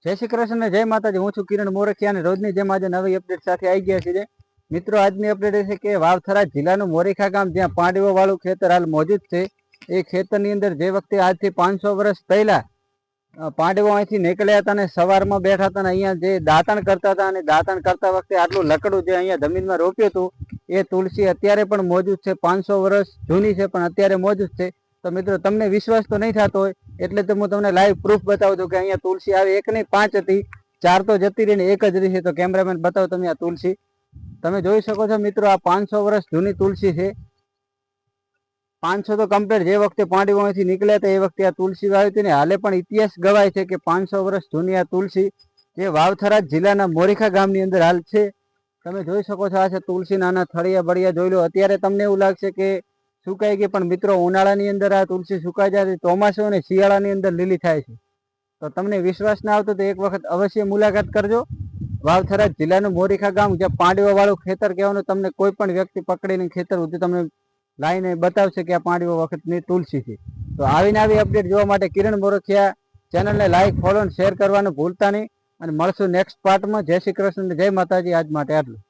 જય શ્રી કૃષ્ણ ને જય માતાજી। હું છું કિરણ મોરખિયા અને રોજની જેમ આજે નવી અપડેટ સાથે આવી ગયા છીએ। મિત્રો, આજની અપડેટ એ છે કે વાવથરા જિલ્લાનું મોરીખા ગામ જ્યાં પાંડવો વાળું ખેતર હાલ મોજૂદ છે, એ ખેતરની અંદર જે વખતે આજથી 500 વર્ષ પહેલા પાંડવો અહીંથી નીકળ્યા હતા અને સવારમાં બેઠા હતા અને અહીંયા જે દાંતણ કરતા હતા અને દાંતણ કરતા વખતે આટલું લકડું જે અહીંયા જમીનમાં રોપ્યું હતું એ તુલસી અત્યારે પણ મોજૂદ છે। 500 વર્ષ જૂની છે પણ અત્યારે મોજૂદ છે। તો મિત્રો, તમને વિશ્વાસ તો નહીં થતો હોય એટલે તો હું તમને લાઈવ પ્રૂફ બતાવું છું કે અહીંયા તુલસી આવી 1 નહીં 5 હતી, 4 તો જતી રહીને 1 જ રહી છે। તો કેમેરામેન બતાવો તમે આ તુલસી, તમે જોઈ શકો છો મિત્રો, આ 500 વર્ષ જૂની તુલસી છે। 500 તો કમ્પ્લીટ જે વખતે પાંડવો અહીંથી નીકળ્યા હતા એ વખતે આ તુલસી વાવી હતી ને હાલે પણ ઇતિહાસ ગવાય છે કે 500 વર્ષ જૂની આ તુલસી જે વાવથરા જિલ્લાના મોરીખા ગામની અંદર હાલ છે। તમે જોઈ શકો છો આ છે તુલસી, નાના થળિયા બળિયા જોઈ લો। અત્યારે તમને એવું લાગશે કે સુકાઈ ગઈ, પણ મિત્રો ઉનાળાની અંદર આ તુલસી સુકાઈ જાય, ચોમાસું અને શિયાળાની અંદર લીલી થાય છે। તો તમને વિશ્વાસ ના આવતો તો એક વખત અવશ્ય મુલાકાત કરજો। વાવથરા જિલ્લાનું મોરીખા ગામ જ્યાં પાંડવા વાળું ખેતર કહેવાનું, તમને કોઈ પણ વ્યક્તિ પકડીને ખેતર સુધી તમને લાઈને બતાવશે કે આ પાંડવો વખતની તુલસી છે। તો આવીને આવી અપડેટ જોવા માટે કિરણ મોરખિયા ચેનલને લાઈક, ફોલો અને શેર કરવાનું ભૂલતા નહીં। અને મળશું નેક્સ્ટ પાર્ટમાં। જય શ્રી કૃષ્ણ, જય માતાજી। આજ માટે આટલું।